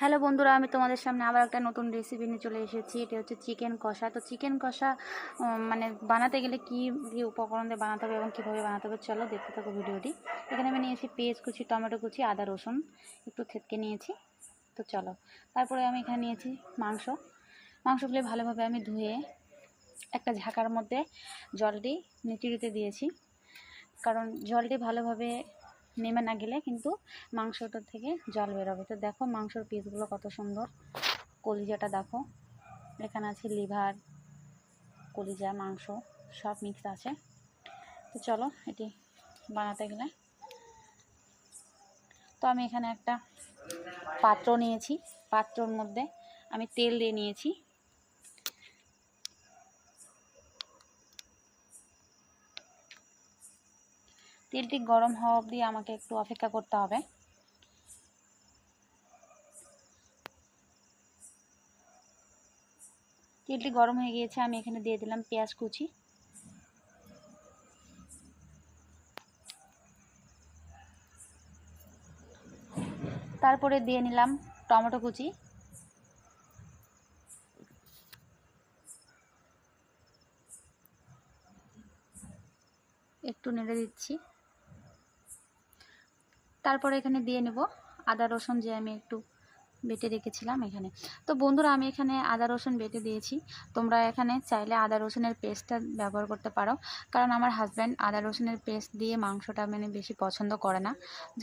Hello বন্ধুরা, আমি তোমাদের সামনে আবার একটা নতুন রেসিপি নিয়ে চলে এসেছি। এটা হচ্ছে চিকেন কষা। তো চিকেন কষা মানে বানাতে গেলে কী কী উপকরণ দিয়ে বানাতে হবে এবং কীভাবে বানাতে হবে চলো দেখতে থাকো ভিডিওটি। এখানে আমি নিয়েছি পেঁয়াজ কুচি, টমেটো কুচি, আদা রসুন একটু থেতকে নিয়েছি। তো চলো, তারপরে আমি এখানে নিয়েছি মাংসগুলি ভালোভাবে আমি ধুয়ে একটা ঝাঁকার মধ্যে জলটি নিচড়িতে দিয়েছি, কারণ জলটি ভালোভাবে নেমে না গেলে কিন্তু মাংসটার থেকে জল বেরোবে। তো দেখো মাংসর পিসগুলো কত সুন্দর, কলিজাটা দেখো, এখানে আছে লিভার, কলিজা, মাংস সব মিক্স আছে। তো চলো এটি বানাতে গেলে, তো আমি এখানে একটা পাত্র নিয়েছি, পাত্রর মধ্যে আমি তেল দিয়ে নিয়েছি। তেলটি গরম হওয়া অবধি আমাকে একটু অপেক্ষা করতে হবে। তেলটি গরম হয়ে গিয়েছে, আমি এখানে দিয়ে দিলাম পেঁয়াজ কুচি, তারপরে দিয়ে নিলাম টমেটো কুচি, একটু নেড়ে দিচ্ছি। তারপরে এখানে দিয়ে নেব আদা রসুন, যে আমি একটু বেটে রেখেছিলাম এখানে। তো বন্ধুরা, আমি এখানে আদা রসুন বেটে দিয়েছি। তোমরা এখানে চাইলে আদা রসুনের পেস্টটা ব্যবহার করতে পারো, কারণ আমার হাজব্যান্ড আদা রসুনের পেস্ট দিয়ে মাংসটা বেশি পছন্দ করে না,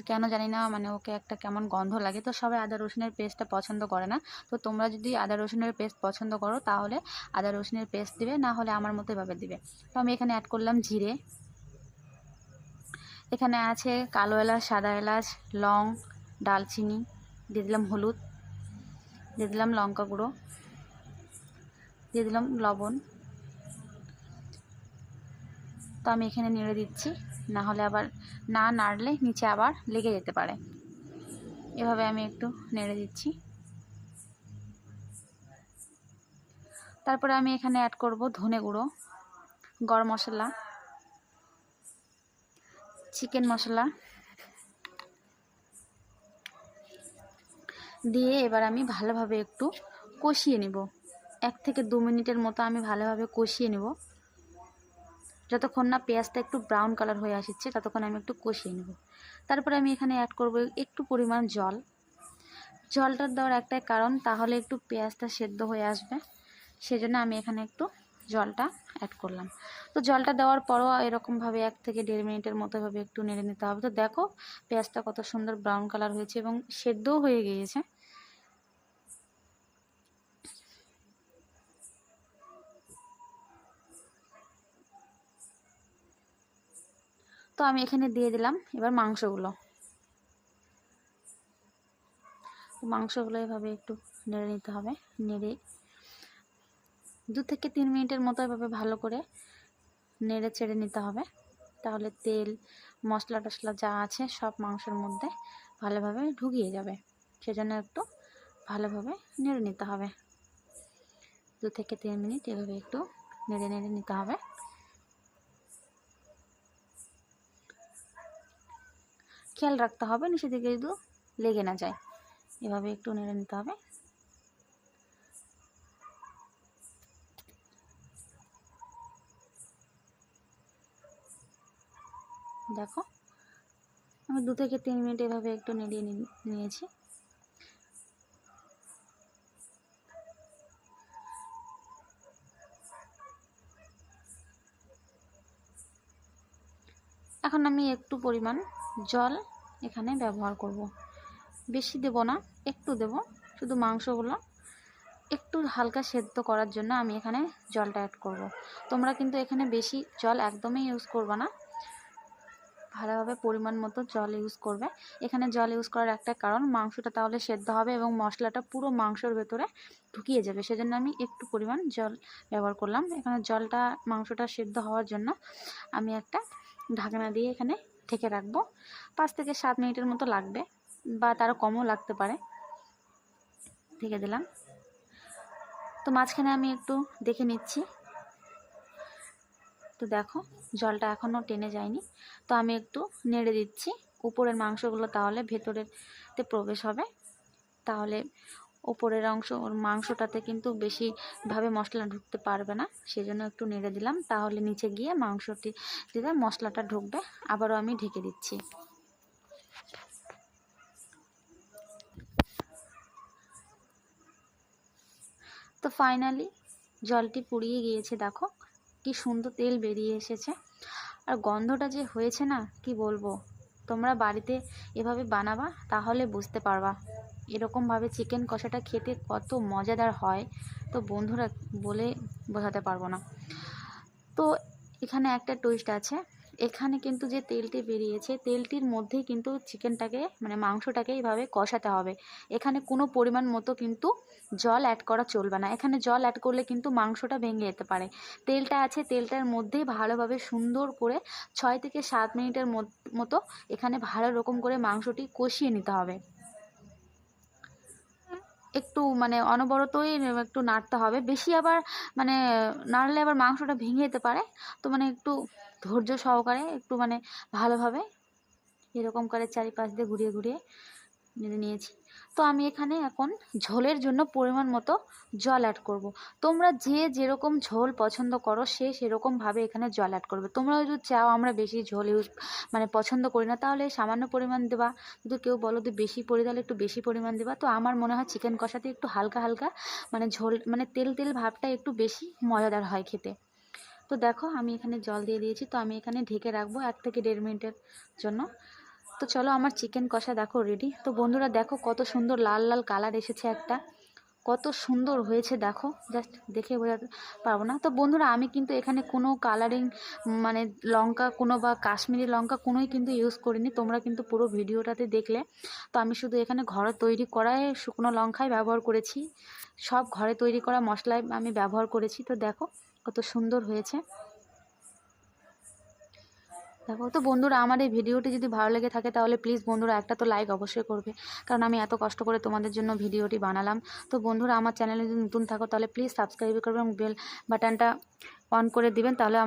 কেন জানি না, ওকে একটা কেমন গন্ধ লাগে। তো সবাই আদা রসুনের পেস্টটা পছন্দ করে না। তো তোমরা যদি আদা রসুনের পেস্ট পছন্দ করো তাহলে আদা রসুনের পেস্ট দিবে, না হলে আমার মতো এভাবে দিবে। তো আমি এখানে অ্যাড করলাম জিরে, এখানে আছে কালো এলাচ, সাদা এলাচ, লং, ডালচিনি, দিয়ে দিলাম হলুদ, দিয়ে দিলাম লঙ্কা গুঁড়ো, দিয়ে দিলাম লবণ। তো আমি এখানে নেড়ে দিচ্ছি, না হলে আবার না নাড়লে নিচে আবার লেগে যেতে পারে। এভাবে আমি একটু নেড়ে দিচ্ছি। তারপরে আমি এখানে অ্যাড করব ধনে গুঁড়ো, গরম মশলা, চিকেন মশলা দিয়ে এবার আমি ভালোভাবে একটু কষিয়ে নিব। 1 থেকে 2 মিনিটের মতো আমি ভালোভাবে কষিয়ে নিব, যতক্ষণ না পেঁয়াজটা একটু ব্রাউন কালার হয়ে আসছে ততক্ষণ আমি একটু কষিয়ে নেব। তারপরে আমি এখানে অ্যাড করব একটু পরিমাণ জল। জলটা দেওয়ার একটাই কারণ, তাহলে একটু পেঁয়াজটা সেদ্ধ হয়ে আসবে, সেজন্য আমি এখানে একটু জলটা অ্যাড করলাম। তো জলটা দেওয়ার পরও এরকমভাবে 1 থেকে 1.5 মিনিটের মতো ভাবে একটু নেড়ে নিতে হবে। তো দেখো পেঁয়াজটা কত সুন্দর ব্রাউন কালার হয়েছে এবং সেদ্ধও হয়ে গিয়েছে। তো আমি এখানে দিয়ে দিলাম এবার মাংসগুলো এভাবে একটু নেড়ে নিতে হবে। নেড়ে 2 থেকে 3 মিনিটের মতো এভাবে ভালো করে নেড়ে চেড়ে নিতে হবে, তাহলে তেল, মশলা টশলা যা আছে সব মাংসের মধ্যে ভালোভাবে ঢুকিয়ে যাবে। সেজন্য একটু ভালোভাবে নেড়ে নিতে হবে। 2 থেকে 3 মিনিট এভাবে একটু নেড়ে নেড়ে নিতে হবে। খেয়াল রাখতে হবে নিচে দিকে যদি লেগে না যায়, এভাবে একটু নেড়ে নিতে হবে। দেখো আমি 2 থেকে 3 মিনিট এভাবে একটু নেড়ে নিয়েছি। এখন আমি একটু পরিমাণ জল এখানে ব্যবহার করব, বেশি দেব না, একটু দেব, শুধু মাংসগুলো একটু হালকা সেদ্ধ করার জন্য আমি এখানে জলটা অ্যাড করব। তোমরা কিন্তু এখানে বেশি জল একদমই ইউজ করবে না, ভালোভাবে পরিমাণ মতো জল ইউজ করবে। এখানে জল ইউজ করার একটা কারণ, মাংসটা তাহলে সেদ্ধ হবে এবং মশলাটা পুরো মাংসের ভেতরে ঢুকিয়ে যাবে, সেজন্য আমি একটু পরিমাণ জল ব্যবহার করলাম। এখানে জলটা মাংসটা সেদ্ধ হওয়ার জন্য আমি একটা ঢাকনা দিয়ে এখানে ঢেকে রাখবো। 5 থেকে 7 মিনিটের মতো লাগবে, বা তারও কমও লাগতে পারে। ঢেকে দিলাম। তো মাঝখানে আমি একটু দেখে নিচ্ছি। তো দেখো জলটা এখনও টেনে যায়নি, তো আমি একটু নেড়ে দিচ্ছি উপরের মাংসগুলো, তাহলে ভেতরেতে প্রবেশ হবে। তাহলে ওপরের অংশ ওর মাংসটাতে কিন্তু বেশিভাবে মশলা ঢুকতে পারবে না, সেজন্য একটু নেড়ে দিলাম, তাহলে নিচে গিয়ে মাংসটি দিলে মশলাটা ঢুকবে। আবারও আমি ঢেকে দিচ্ছি। তো ফাইনালি জলটি পুড়িয়ে গিয়েছে, দেখো কি সুন্দর তেল বেরিয়ে এসেছে। আর গন্ধটা যে হয়েছে না, কি বলবো। তোমরা বাড়িতে এভাবে বানাবা, তাহলে বুঝতে পারবা এরকমভাবে চিকেন কষাটা খেতে কত মজাদার হয়। তো বন্ধুরা বলে বোঝাতে পারবো না। তো এখানে একটা টুইস্ট আছে, এখানে কিন্তু যে তেলটি বেরিয়েছে তেলটির মধ্যেই কিন্তু চিকেনটাকে মানে মাংসটাকে এইভাবে কষাতে হবে। এখানে কোনো পরিমাণ মতো কিন্তু জল অ্যাড করা চলবে না। এখানে জল অ্যাড করলে কিন্তু মাংসটা ভেঙে যেতে পারে। তেলটা আছে, তেলটার মধ্যেই ভালোভাবে সুন্দর করে 6 থেকে 7 মিনিটের মতো এখানে ভালো রকম করে মাংসটি কষিয়ে নিতে হবে। একটু মানে অনবরতই একটু নাড়তে হবে, বেশি আবার মানে নাড়লে আবার মাংসটা ভেঙে যেতে পারে। তো মানে একটু ধৈর্য সহকারে একটু মানে ভালোভাবে এরকম করে চারিপাশ দিয়ে ঘুরিয়ে ঘুরিয়ে নেড়ে নিয়েছি। তো আমি এখানে এখন ঝোলের জন্য পরিমাণ মতো জল অ্যাড করব। তোমরা যে যেরকম ঝোল পছন্দ করো সে সেরকমভাবে এখানে জল অ্যাড করবে। তোমরা যদি চাও আমরা বেশি ঝোল মানে পছন্দ করি না, তাহলে সামান্য পরিমাণ দেবা। যদি কেউ বলো যে বেশি পরি, তাহলে একটু বেশি পরিমাণ দেবা। তো আমার মনে হয় চিকেন কষাতে একটু হালকা হালকা মানে ঝোল মানে তেল তেল ভাবটা একটু বেশি মজাদার হয় খেতে। তো দেখো আমি এখানে জল দিয়ে দিয়েছি। তো আমি এখানে ঢেকে রাখবো 1 থেকে 1.5 মিনিটের জন্য। তো চলো আমার চিকেন কষা দেখো রেডি। তো বন্ধুরা দেখো কত সুন্দর লাল লাল কালার এসেছে একটা, কত সুন্দর হয়েছে দেখো, জাস্ট দেখে বোঝাতে পারবো না। তো বন্ধুরা আমি কিন্তু এখানে কোনো কালারিং মানে লঙ্কা কোনো বা কাশ্মীরি লঙ্কা কোনোই কিন্তু ইউজ করিনি, তোমরা কিন্তু পুরো ভিডিওটাতে দেখলে। তো আমি শুধু এখানে ঘরে তৈরি করায় শুকনো লঙ্কাই ব্যবহার করেছি, সব ঘরে তৈরি করা মশলাই আমি ব্যবহার করেছি। তো দেখো কত সুন্দর হয়েছে দেখো। তো বন্ধুরা আমার এই ভিডিওটি যদি ভালো লেগে থাকে তাহলে প্লিজ বন্ধুরা একটা তো লাইক অবশ্যই করবে, কারণ আমি এত কষ্ট করে তোমাদের জন্য ভিডিওটি বানালাম। তো বন্ধুরা আমার চ্যানেলে যদি নতুন থাকো তাহলে প্লিজ সাবস্ক্রাইব করবে এবং বেল বাটনটা অন করে দিবেন, তাহলে